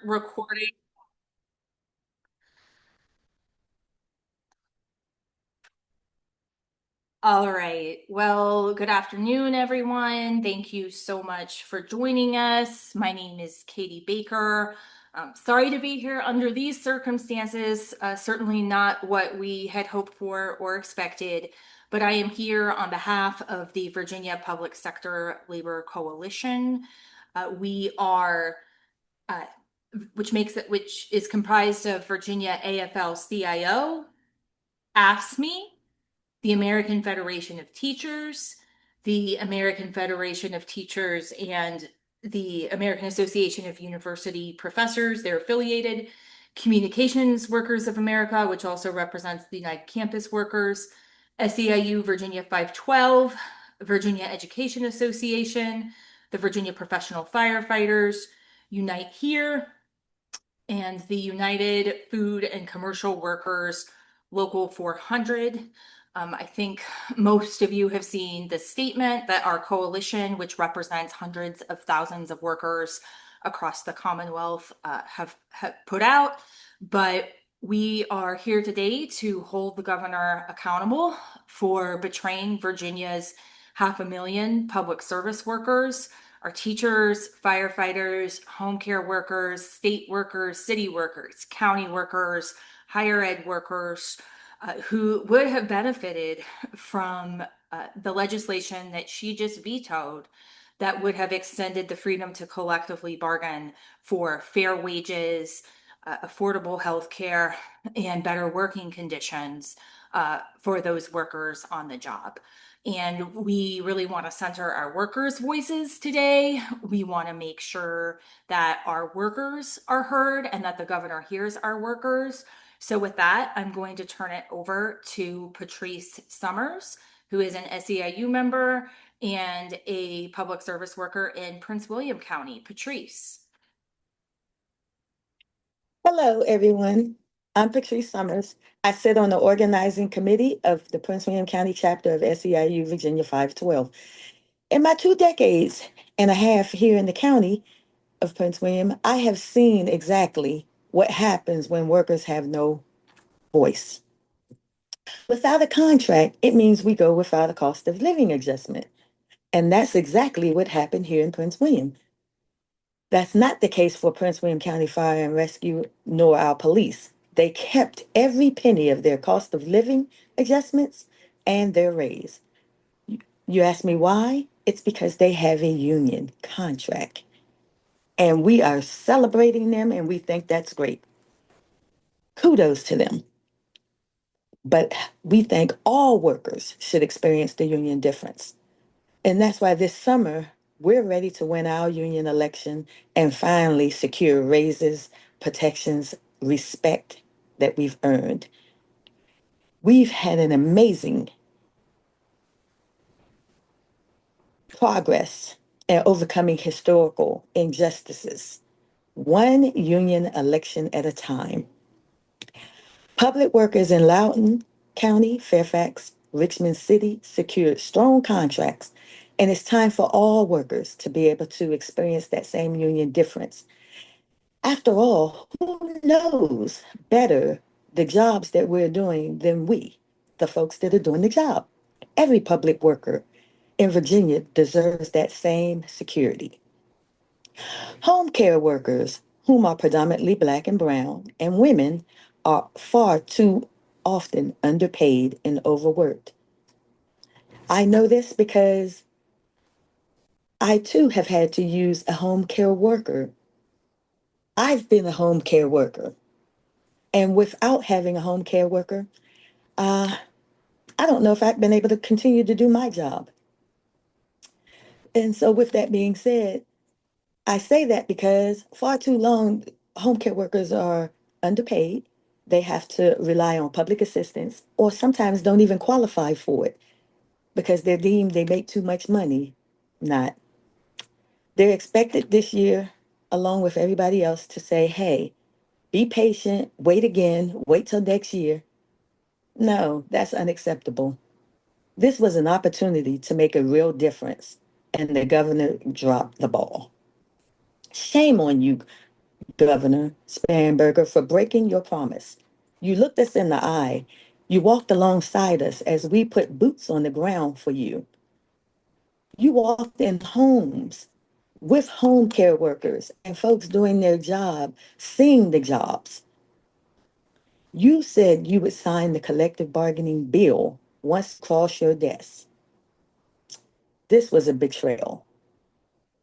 recording. All right. Well, good afternoon, everyone. Thank you so much for joining us. My name is Katie Baker. Sorry to be here under these circumstances. Certainly not what we had hoped for or expected, but I am here on behalf of the Virginia Public Sector Labor Coalition. We are uh, which is comprised of Virginia AFL-CIO, AFSCME, the American Federation of Teachers, the American Federation of Teachers, and the American Association of University Professors. They're affiliated. Communications Workers of America, which also represents the United Campus Workers, SEIU Virginia 512, Virginia Education Association, the Virginia Professional Firefighters, Unite Here, and the United Food and Commercial Workers Local 400. I think most of you have seen the statement that our coalition, which represents hundreds of thousands of workers across the Commonwealth, have put out. But we are here today to hold the governor accountable for betraying Virginia's 500,000 public service workers, our teachers, firefighters, home care workers, state workers, city workers, county workers, higher ed workers, who would have benefited from the legislation that she just vetoed that would have extended the freedom to collectively bargain for fair wages, affordable health care, and better working conditions for those workers on the job. And we really want to center our workers' voices today. We want to make sure that our workers are heard and that the governor hears our workers. So with that, I'm going to turn it over to Patrice Summers, who is an SEIU member and a public service worker in Prince William County. Patrice. Hello, everyone. I'm Patrice Summers. I sit on the organizing committee of the Prince William County chapter of SEIU Virginia 512. In my 2 decades and a half here in the county of Prince William, I have seen exactly what happens when workers have no voice. Without a contract, it means we go without a cost of living adjustment. And that's exactly what happened here in Prince William. That's not the case for Prince William County Fire and Rescue nor our police. They kept every penny of their cost of living adjustments and their raise. You ask me why? It's because they have a union contract. And we are celebrating them and we think that's great. Kudos to them. But we think all workers should experience the union difference. And that's why this summer, we're ready to win our union election and finally secure raises, protections, respect that we've earned. We've had an amazing progress in overcoming historical injustices, one union election at a time. Public workers in Loudoun County, Fairfax, Richmond City secured strong contracts, and it's time for all workers to be able to experience that same union difference. After all, who knows better the jobs that we're doing than we, the folks that are doing the job? Every public worker in Virginia deserves that same security. Home care workers, whom are predominantly Black and Brown, and women, are far too often underpaid and overworked. I know this because I too have had to use a home care worker. I've been a home care worker, and without having a home care worker, uh, I don't know if I've been able to continue to do my job. And so, with that being said, I say that because far too long, home care workers are underpaid. They have to rely on public assistance or sometimes don't even qualify for it because they're deemed they make too much money. Not. They're expected this year, along with everybody else, to say, hey, be patient, wait again, wait till next year. No, that's unacceptable. This was an opportunity to make a real difference, and the governor dropped the ball. Shame on you, Governor Spanberger, for breaking your promise. You looked us in the eye. You walked alongside us as we put boots on the ground for you. You walked in homes with home care workers and folks doing their job, seeing the jobs. You said you would sign the collective bargaining bill once it crossed your desk. This was a betrayal.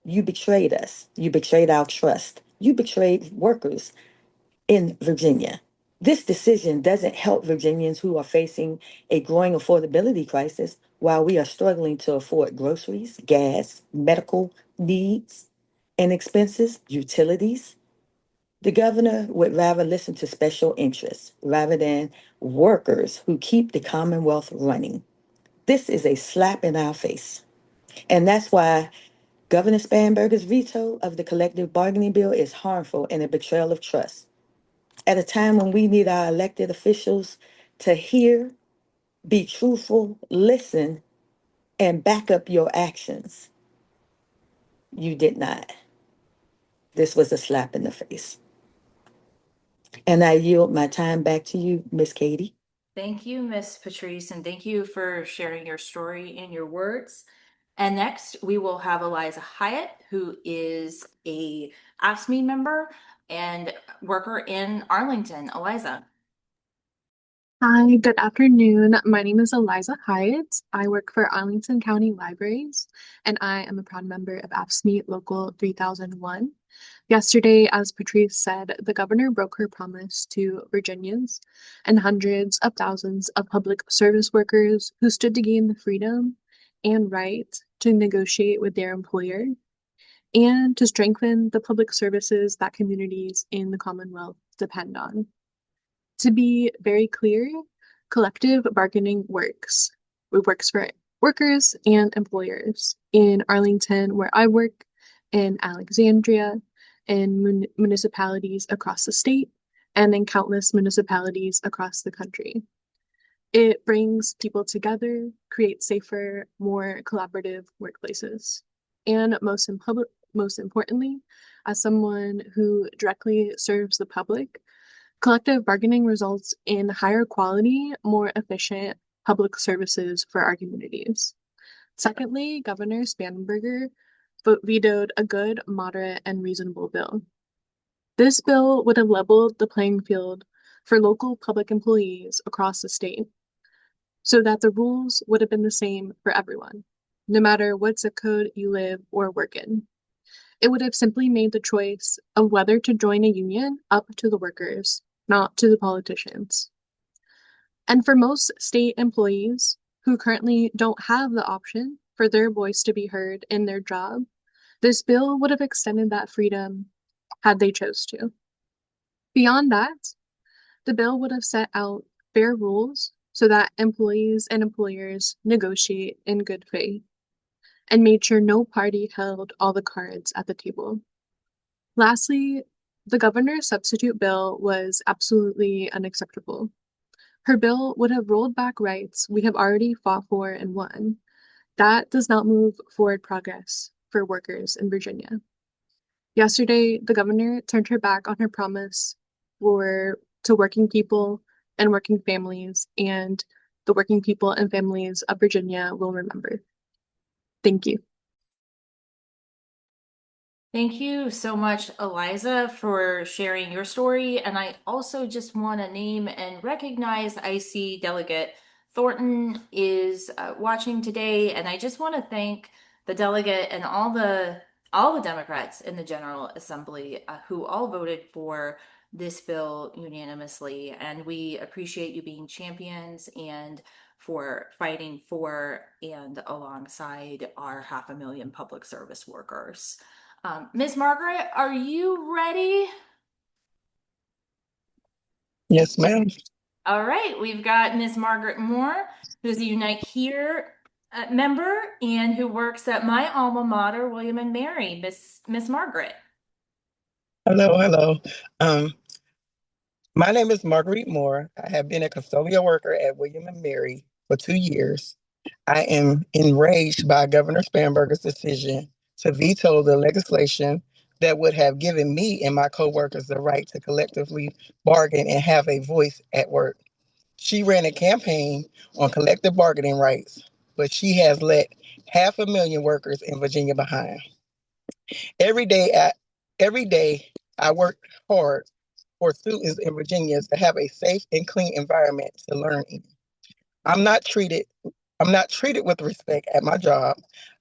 You betrayed us. You betrayed our trust. You betrayed workers in Virginia. This decision doesn't help Virginians who are facing a growing affordability crisis while we are struggling to afford groceries, gas, medical needs, and expenses, utilities. The governor would rather listen to special interests rather than workers who keep the Commonwealth running. This is a slap in our face. And that's why Governor Spanberger's veto of the collective bargaining bill is harmful and a betrayal of trust. At a time when we need our elected officials to hear, be truthful, listen, and back up your actions, you did not. This was a slap in the face. And I yield my time back to you, Miss Katie. Thank you, Miss Patrice, and thank you for sharing your story in your words. And next, we will have Eliza Hyatt, who is a AFSCME member and worker in Arlington. Eliza. Hi, good afternoon. My name is Eliza Hyatt. I work for Arlington County Libraries, and I am a proud member of AFSCME Local 3001. Yesterday, as Patrice said, the governor broke her promise to Virginians and hundreds of thousands of public service workers who stood to gain the freedom and right to negotiate with their employer and to strengthen the public services that communities in the Commonwealth depend on. To be very clear, collective bargaining works. It works for workers and employers in Arlington, where I work, in Alexandria, in municipalities across the state, and in countless municipalities across the country. It brings people together, creates safer, more collaborative workplaces. And most importantly, as someone who directly serves the public, collective bargaining results in higher quality, more efficient public services for our communities. Secondly, Governor Spanberger vetoed a good, moderate, and reasonable bill. This bill would have leveled the playing field for local public employees across the state so that the rules would have been the same for everyone, no matter what zip code you live or work in. It would have simply made the choice of whether to join a union up to the workers, not to the politicians. And for most state employees who currently don't have the option for their voice to be heard in their job, this bill would have extended that freedom had they chose to. Beyond that, the bill would have set out fair rules so that employees and employers negotiate in good faith and made sure no party held all the cards at the table. Lastly, the governor's substitute bill was absolutely unacceptable. Her bill would have rolled back rights we have already fought for and won. That does not move forward progress for workers in Virginia. Yesterday, the governor turned her back on her promise to working people and working families, and the working people and families of Virginia will remember. Thank you. Thank you so much, Eliza, for sharing your story. And I also just want to name and recognize I see Delegate Thornton is watching today, and I just want to thank the delegate and all the Democrats in the General Assembly who all voted for this bill unanimously. And we appreciate you being champions and for fighting for and alongside our 500,000 public service workers. Ms. Margaret, are you ready? Yes, ma'am. All right, we've got Ms. Margaret Moore, who's a Unite Here member and who works at my alma mater, William and Mary. Miss Margaret. Hello, hello. Um, my name is Marguerite Moore. I have been a custodial worker at William and Mary for 2 years. I am enraged by Governor Spanberger's decision to veto the legislation that would have given me and my coworkers the right to collectively bargain and have a voice at work. She ran a campaign on collective bargaining rights, but she has let 500,000 workers in Virginia behind. Every day, I, every day I work hard for students in Virginia to have a safe and clean environment to learn in. I'm not treated I'm not treated with respect at my job.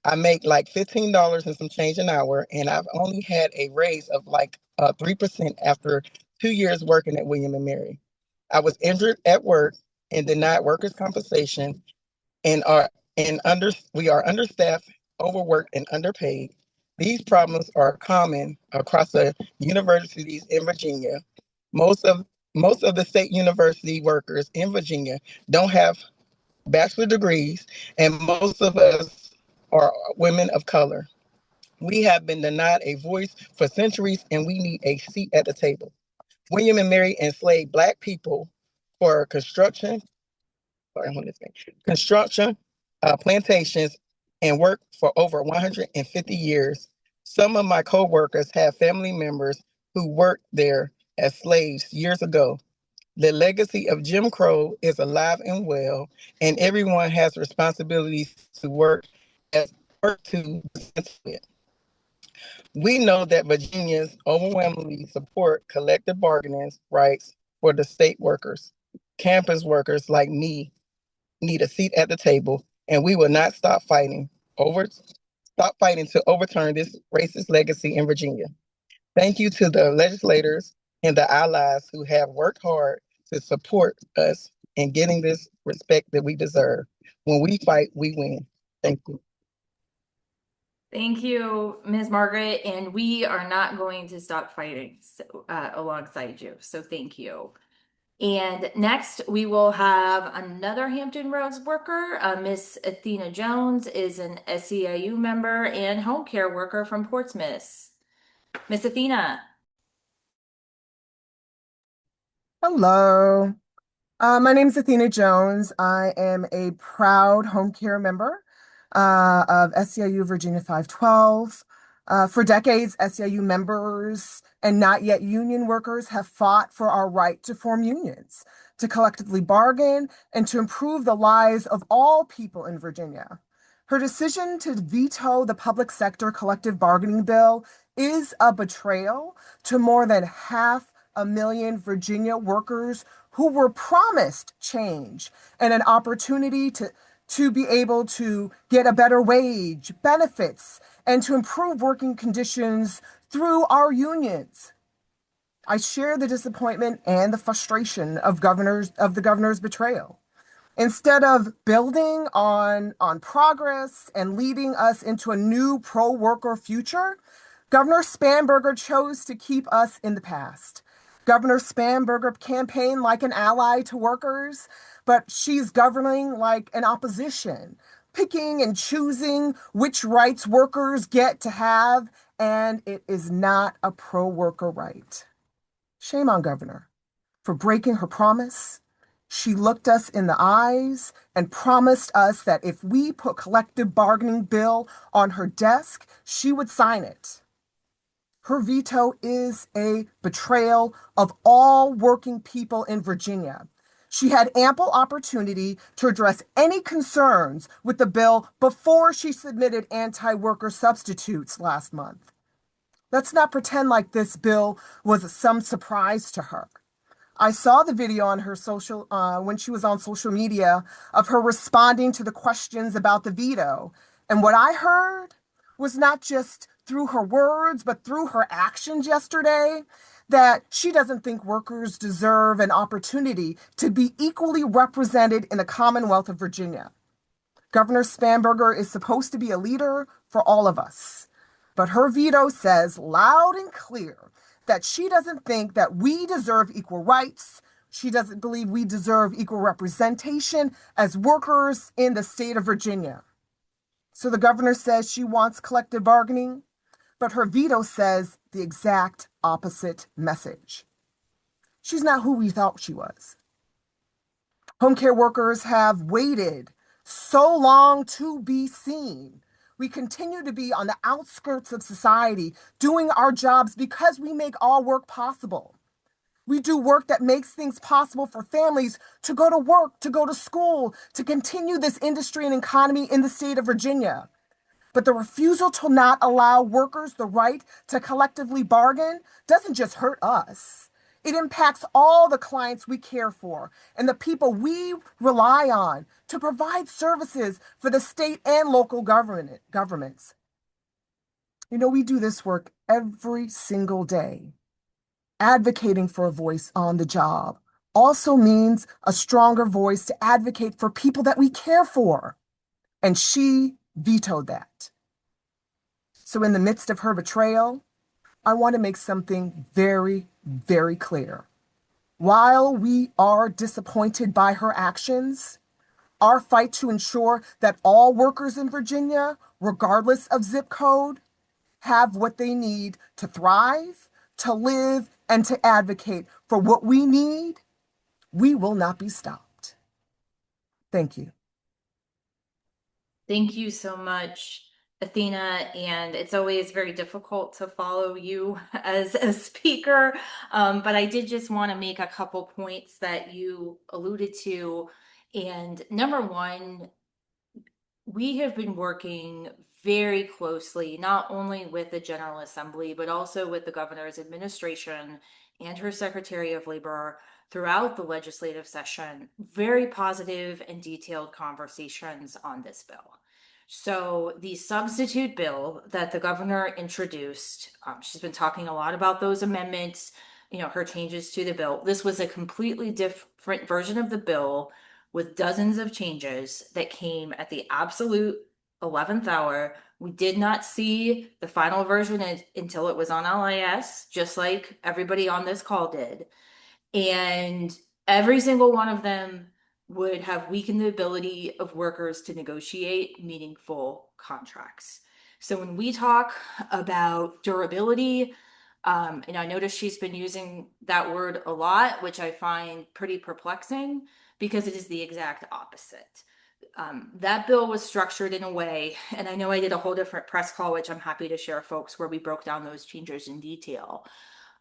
I make like $15 and some change an hour, and I've only had a raise of like 3% after 2 years working at William and Mary. I was injured at work and denied workers' compensation, and are and under we are understaffed, overworked, and underpaid. These problems are common across the universities in Virginia. Most of most of the state university workers in Virginia don't have bachelor degrees, and most of us are women of color. We have been denied a voice for centuries, and we need a seat at the table. William and Mary enslaved Black people for construction, plantations, and work for over 150 years. Some of my coworkers have family members who worked there as slaves years ago. The legacy of Jim Crow is alive and well, and everyone has responsibilities to as work to it. We know that Virginians overwhelmingly support collective bargaining rights for the state workers. Campus workers like me need a seat at the table, and we will not over stop fighting to overturn this racist legacy in Virginia. Thank you to the legislators and the allies who have worked hard to support us in getting this respect that we deserve. When we fight, we win. Thank you. Thank you, Ms. Margaret, and we are not going to stop fighting alongside you. So thank you. And next, we will have another Hampton Roads worker. Miss Athena Jones is an SEIU member and home care worker from Portsmouth. Miss Athena. Hello. My name is Athena Jones. I am a proud home care member of SEIU Virginia 512. For decades, SEIU members and not yet union workers have fought for our right to form unions, to collectively bargain, and to improve the lives of all people in Virginia. Her decision to veto the public sector collective bargaining bill is a betrayal to more than 500,000 Virginia workers who were promised change and an opportunity to be able to get a better wage, benefits, and to improve working conditions through our unions. I share the disappointment and the frustration of the governor's betrayal. Instead of building on progress and leading us into a new pro-worker future, Governor Spanberger chose to keep us in the past. Governor Spanberger campaigned like an ally to workers, but she's governing like an opposition, picking and choosing which rights workers get to have, and it is not a pro-worker right. Shame on Governor for breaking her promise. She looked us in the eyes and promised us that if we put collective bargaining bill on her desk, she would sign it. Her veto is a betrayal of all working people in Virginia. She had ample opportunity to address any concerns with the bill before she submitted anti-worker substitutes last month. Let's not pretend like this bill was some surprise to her. I saw the video on her when she was on social media of her responding to the questions about the veto. And what I heard was not just through her words, but through her actions yesterday, that she doesn't think workers deserve an opportunity to be equally represented in the Commonwealth of Virginia. Governor Spanberger is supposed to be a leader for all of us, but her veto says loud and clear that she doesn't think that we deserve equal rights. She doesn't believe we deserve equal representation as workers in the state of Virginia. So the governor says she wants collective bargaining, but her veto says the exact opposite message. She's not who we thought she was. Home care workers have waited so long to be seen. We continue to be on the outskirts of society, doing our jobs because we make all work possible. We do work that makes things possible for families to go to work, to go to school, to continue this industry and economy in the state of Virginia. But the refusal to not allow workers the right to collectively bargain doesn't just hurt us. It impacts all the clients we care for and the people we rely on to provide services for the state and local governments. You know, we do this work every single day. Advocating for a voice on the job also means a stronger voice to advocate for people that we care for. And she vetoed that. So, in the midst of her betrayal, I want to make something very, very clear. While we are disappointed by her actions, our fight to ensure that all workers in Virginia, regardless of zip code, have what they need to thrive, to live, and to advocate for what we need, we will not be stopped. Thank you. Thank you so much, Athena. And it's always very difficult to follow you as a speaker. But I did just want to make a couple points that you alluded to. And number one, we have been working very closely, not only with the General Assembly, but also with the governor's administration and her Secretary of Labor throughout the legislative session. Very positive and detailed conversations on this bill. So the substitute bill that the governor introduced, she's been talking a lot about those amendments, her changes to the bill. This was a completely different version of the bill with dozens of changes that came at the absolute 11th hour. We did not see the final version until it was on LIS, just like everybody on this call did. And every single one of them would have weakened the ability of workers to negotiate meaningful contracts. So when we talk about durability, and I notice she's been using that word a lot, which I find pretty perplexing because it is the exact opposite. That bill was structured in a way, and I know I did a whole different press call, which I'm happy to share, folks, where we broke down those changes in detail.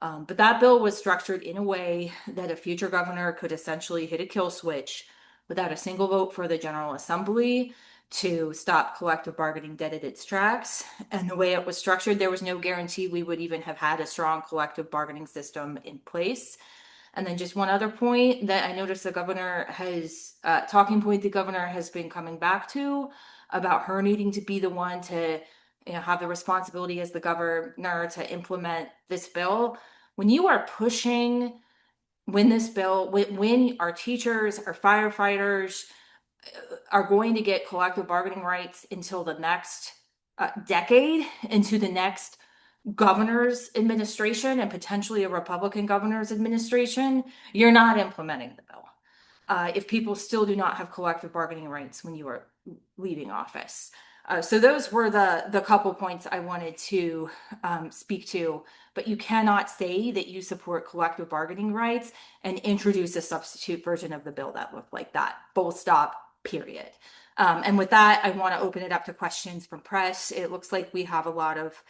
But that bill was structured in a way that a future governor could essentially hit a kill switch without a single vote for the General Assembly to stop collective bargaining dead at its tracks. And the way it was structured, there was no guarantee we would even have had a strong collective bargaining system in place. And then just one other point that I noticed the governor has, talking point the governor has been coming back to about her needing to be the one to have the responsibility as the governor to implement this bill. When you are pushing, when this bill, when our teachers, our firefighters are going to get collective bargaining rights until the next decade, into the next governor's administration and potentially a Republican governor's administration, you're not implementing the bill. If people still do not have collective bargaining rights when you are leaving office. So those were the couple points I wanted to speak to, but you cannot say that you support collective bargaining rights and introduce a substitute version of the bill that looked like that. Full stop, period. And with that, I want to open it up to questions from press. It looks like we have a lot of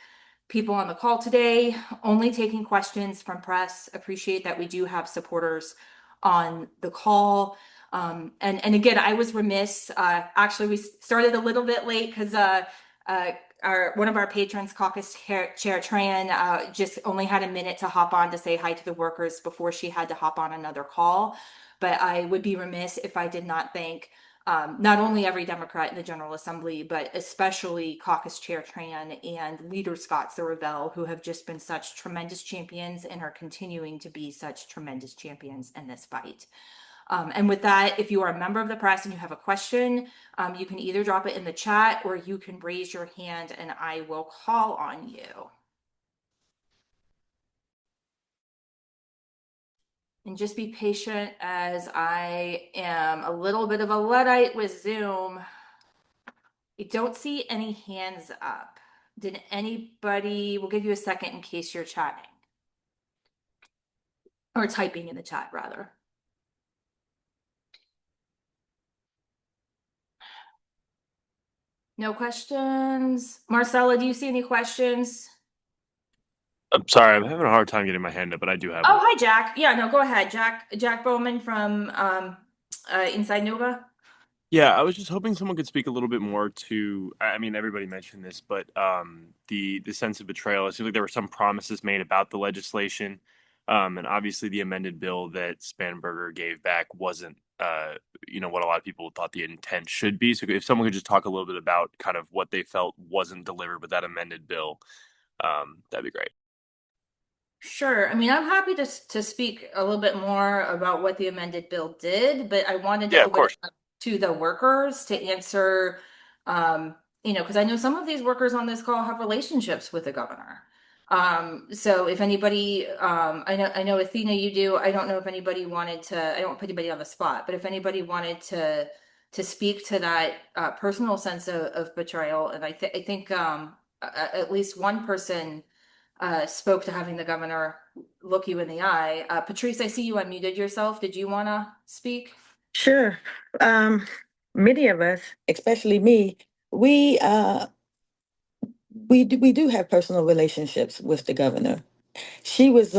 people on the call today, only taking questions from press. Appreciate that we do have supporters on the call. And again, I was remiss. Actually, we started a little bit late because one of our patrons, caucus chair Tran, just only had a minute to hop on to say hi to the workers before she had to hop on another call. But I would be remiss if I did not thank not only every Democrat in the General Assembly, but especially Caucus Chair Tran and Leader Scott Sorovel, who have just been such tremendous champions and are continuing to be such tremendous champions in this fight. And with that, if you are a member of the press and you have a question, you can either drop it in the chat or you can raise your hand and I will call on you. And just be patient as I am a little bit of a Luddite with Zoom. I don't see any hands up. Did anybody, we'll give you a second in case you're chatting. Or typing in the chat, rather. No questions? Marcella, do you see any questions? I'm sorry, I'm having a hard time getting my hand up, but I do have Oh, one. hi, Jack. Yeah, no, go ahead. Jack Bowman from Inside Nova. Yeah, I was just hoping someone could speak a little bit more to, I mean, everybody mentioned this, but the sense of betrayal. It seems like there were some promises made about the legislation, and obviously the amended bill that Spanberger gave back wasn't, what a lot of people thought the intent should be. So if someone could just talk a little bit about kind of what they felt wasn't delivered with that amended bill, that'd be great. Sure. I mean, I'm happy to speak a little bit more about what the amended bill did, but I wanted to Yeah, of open it course. up to the workers to answer, because I know some of these workers on this call have relationships with the governor. So if anybody, I know Athena, you do. I don't know if anybody wanted to. I don't put anybody on the spot, but if anybody wanted to speak to that personal sense of betrayal, and I think at least one person spoke to having the governor look you in the eye. Patrice, I see you unmuted yourself. Did you want to speak? Sure. Um, Many of us, especially me, we we do have personal relationships with the governor. She was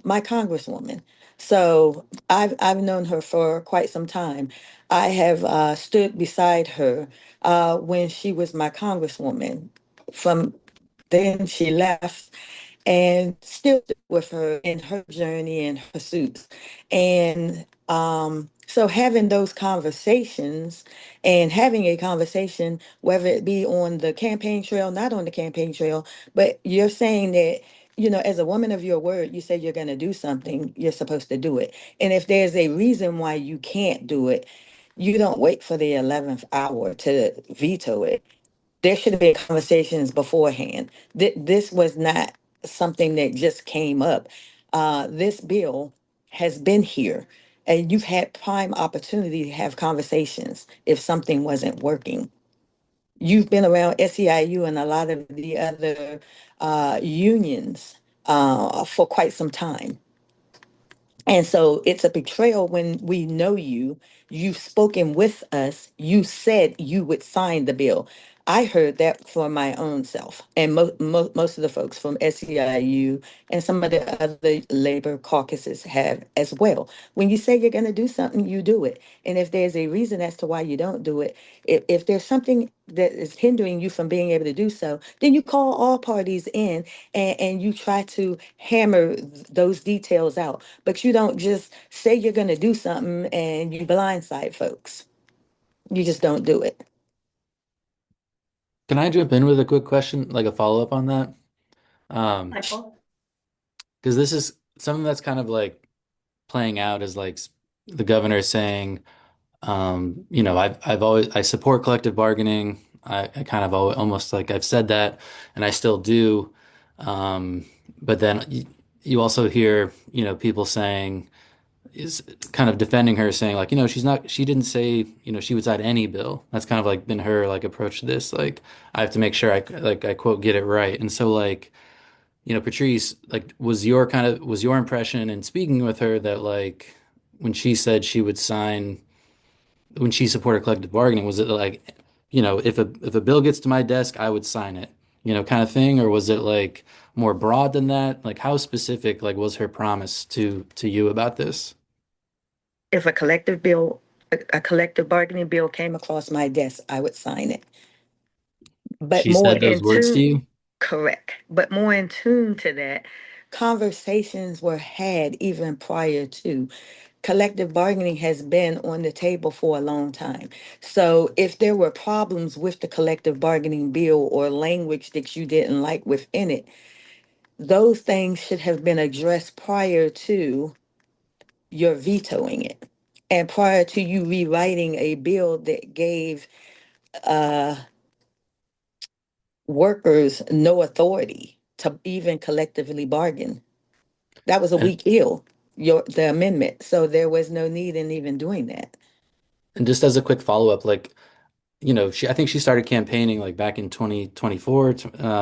my congresswoman, so I've known her for quite some time. I have stood beside her when she was my congresswoman. From then she left, and still with her in her journey and her pursuits. And so having those conversations and having a conversation, whether it be on the campaign trail, not on the campaign trail, but you're saying that, as a woman of your word, you say you're going to do something, you're supposed to do it. And if there's a reason why you can't do it, you don't wait for the 11th hour to veto it. There should have been conversations beforehand. This was not something that just came up. This bill has been here, and you've had prime opportunity to have conversations if something wasn't working. You've been around SEIU and a lot of the other unions for quite some time. And so it's a betrayal when we know you, you've spoken with us, you said you would sign the bill. I heard that for my own self, and most of the folks from SEIU and some of the other labor caucuses have as well. When you say you're going to do something, you do it. And if there's a reason as to why you don't do it, if there's something that is hindering you from being able to do so, then you call all parties in and you try to hammer those details out. But you don't just say you're going to do something and you blindside folks. You just don't do it. Can I jump in with a quick question, like a follow-up on that? Um, Michael? because this is something that's kind of like playing out as like the governor is saying, I've always I support collective bargaining. I kind of almost like I've said that, and I still do. Um, but then you also hear, people saying is kind of defending her, saying like, she didn't say, she would sign any bill. That's kind of like been her like approach to this. Like, I have to make sure I quote get it right. And so like, Patrice, like, was your impression in speaking with her that like when she said she would sign when she supported collective bargaining, was it like, if a bill gets to my desk, I would sign it, kind of thing, or was it like more broad than that? Like, how specific like was her promise to you about this? If a collective bargaining bill came across my desk, I would sign it. But She more said those in words to tune, you? correct. But more in tune to that, conversations were had even prior to. Collective bargaining has been on the table for a long time. So if there were problems with the collective bargaining bill or language that you didn't like within it, those things should have been addressed prior to your vetoing it and prior to you rewriting a bill that gave uh, workers no authority to even collectively bargain. That was a And weak bill, the amendment. So there was no need in even doing that. and just as a quick follow-up, like, I think she started campaigning like back in 2024.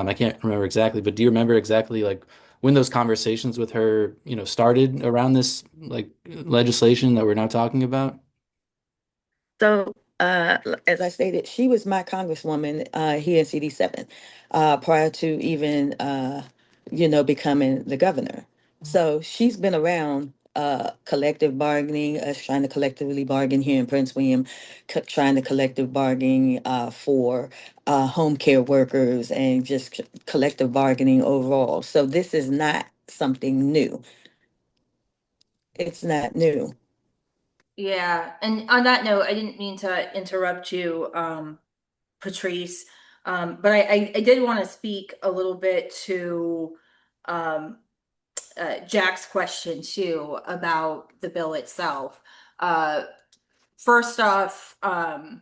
I can't remember exactly, but do you remember exactly like when those conversations with her, started around this like legislation that we're now talking about? So As I stated, she was my congresswoman here in CD7 prior to even, becoming the governor. So she's been around collective bargaining, us trying to collectively bargain here in Prince William, trying to collective bargaining for home care workers and just collective bargaining overall. So this is not something new. It's not new. Yeah, and on that note, I didn't mean to interrupt you, Patrice, but I did want to speak a little bit to um, Jack's question too about the bill itself. Uh, First off, I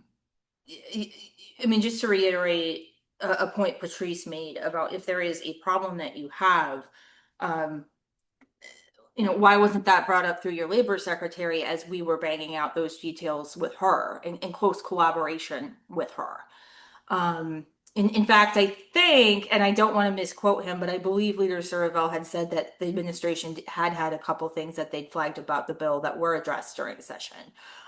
mean, just to reiterate a point Patrice made about if there is a problem that you have, um, why wasn't that brought up through your labor secretary as we were banging out those details with her in close collaboration with her? Um, in fact, I think, and I don't want to misquote him, but I believe Leader Surivel had said that the administration had a couple things that they'd flagged about the bill that were addressed during the session.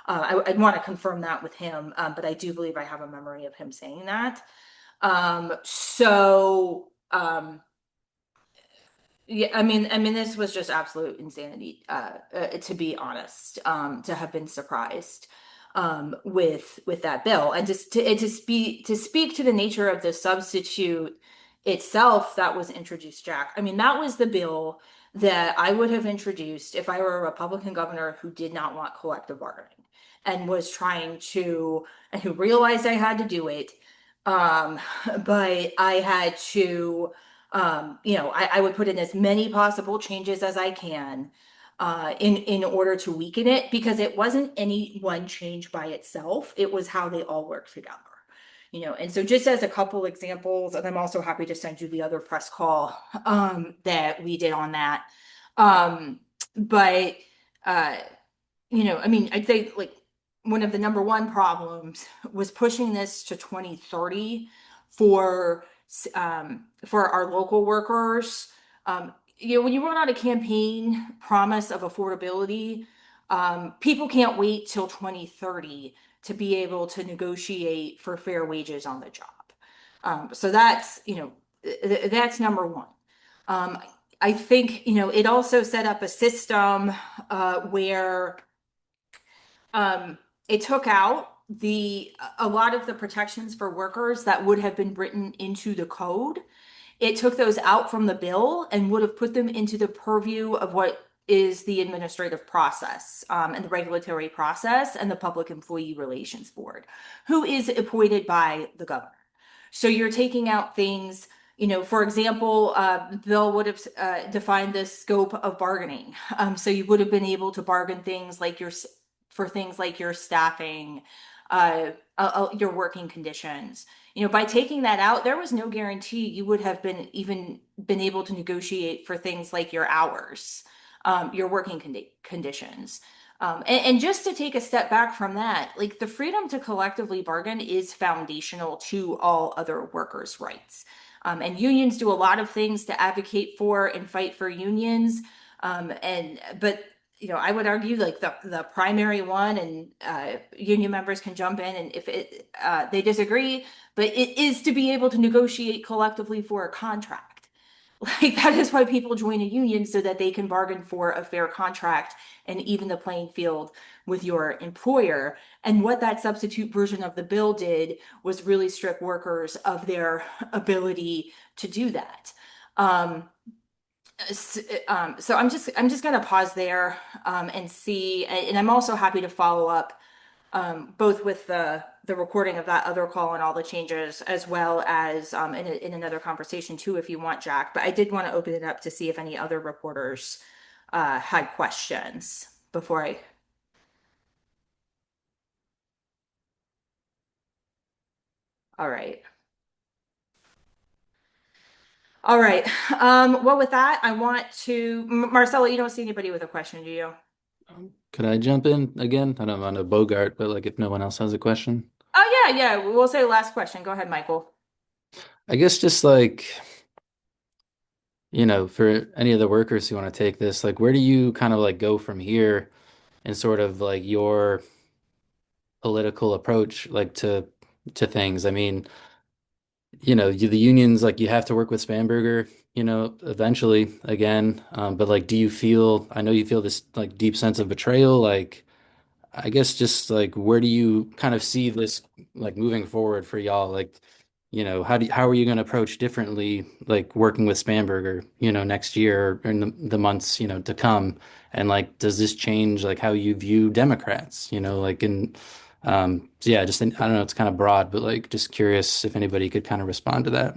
I'd want to confirm that with him, but I do believe I have a memory of him saying that. Yeah, I mean, this was just absolute insanity, to be honest, to have been surprised, with that bill, and just to speak to the nature of the substitute itself that was introduced, Jack. I mean, that was the bill that I would have introduced if I were a Republican governor who did not want collective bargaining and was trying to, and who realized I had to do it, um, but I had to I would put in as many possible changes as I can in order to weaken it because it wasn't any one change by itself. It was how they all work together. And so just as a couple examples, and I'm also happy to send you the other press call that we did on that. But uh, I mean, I'd say like one of the number one problems was pushing this to 2030 for for our local workers. When you run out a campaign promise of affordability, people can't wait till 2030 to be able to negotiate for fair wages on the job. So that's number one. Um, I think, it also set up a system where it took out a lot of the protections for workers that would have been written into the code. It took those out from the bill and would have put them into the purview of what is the administrative process, and the regulatory process and the Public Employee Relations Board, who is appointed by the governor. So you're taking out things, for example, the bill would have defined the scope of bargaining. So you would have been able to bargain for things like your staffing, your working conditions. By taking that out, there was no guarantee you would have been able to negotiate for things like your hours, your working conditions. And just to take a step back from that, like the freedom to collectively bargain is foundational to all other workers' rights. And unions do a lot of things to advocate for and fight for unions. But I would argue like the primary one, and union members can jump in and if they disagree, but it is to be able to negotiate collectively for a contract. Like that is why people join a union, so that they can bargain for a fair contract and even the playing field with your employer. And what that substitute version of the bill did was really strip workers of their ability to do that. So I'm just going to pause there, and see, and I'm also happy to follow up, both with the recording of that other call and all the changes, as well as in another conversation too, if you want, Jack. But I did want to open it up to see if any other reporters had questions before I. All right. All right. Well, with that, I want to, Marcella, you don't see anybody with a question, do you? Could I jump in again? I don't want to Bogart, but like if no one else has a question. Oh, yeah, yeah. We'll say last question. Go ahead, Michael. I guess just like, for any of the workers who want to take this, like where do you kind of like go from here and sort of like your political approach like to things. I mean, the unions, like, you have to work with Spanberger, eventually again. But like, do you feel, I know you feel this like deep sense of betrayal, like, I guess just like, where do you kind of see this like moving forward for y'all? Like, how are you going to approach differently, like working with Spanberger, next year or in the months, to come? And like, does this change like how you view Democrats, like so yeah, just, I don't know, it's kind of broad, but like, just curious if anybody could kind of respond to that.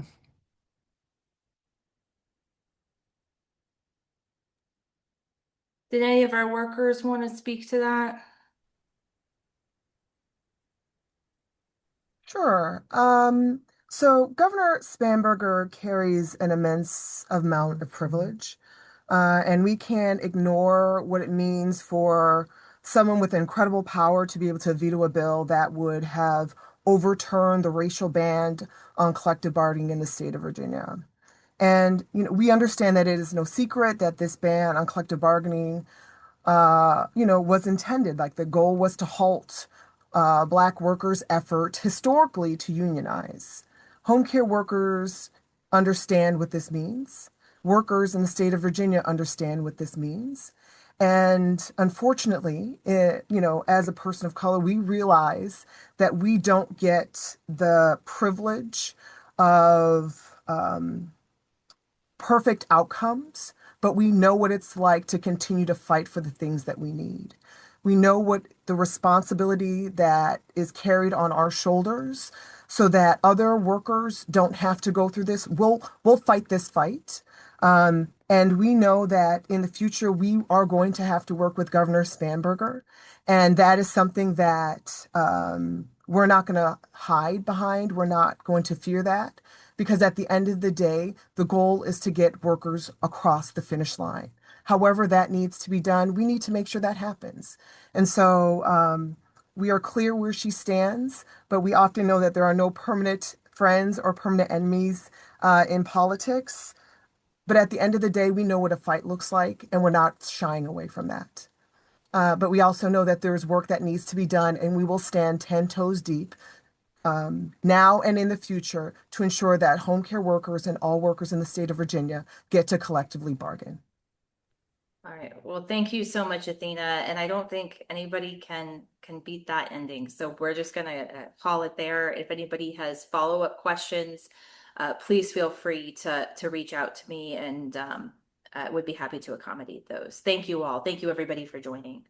Did any of our workers want to speak to that? Sure. So Governor Spanberger carries an immense amount of privilege, and we can't ignore what it means for someone with incredible power to be able to veto a bill that would have overturned the racial ban on collective bargaining in the state of Virginia. And we understand that it is no secret that this ban on collective bargaining was intended. Like the goal was to halt Black workers' effort historically to unionize. Home care workers understand what this means. Workers in the state of Virginia understand what this means. And unfortunately, as a person of color, we realize that we don't get the privilege of perfect outcomes, but we know what it's like to continue to fight for the things that we need. We know what the responsibility that is carried on our shoulders so that other workers don't have to go through this. We'll fight this fight. And we know that in the future, we are going to have to work with Governor Spanberger. And that is something that we're not going to hide behind. We're not going to fear that because at the end of the day, the goal is to get workers across the finish line. However, that needs to be done, we need to make sure that happens. And so we are clear where she stands, but we often know that there are no permanent friends or permanent enemies in politics. But at the end of the day, we know what a fight looks like, and we're not shying away from that. But we also know that there is work that needs to be done, and we will stand 10 toes deep now and in the future to ensure that home care workers and all workers in the state of Virginia get to collectively bargain. All right. Well, thank you so much, Athena. And I don't think anybody can beat that ending. So we're just gonna call it there. If anybody has follow-up questions, please feel free to reach out to me, and would be happy to accommodate those. Thank you all. Thank you everybody for joining.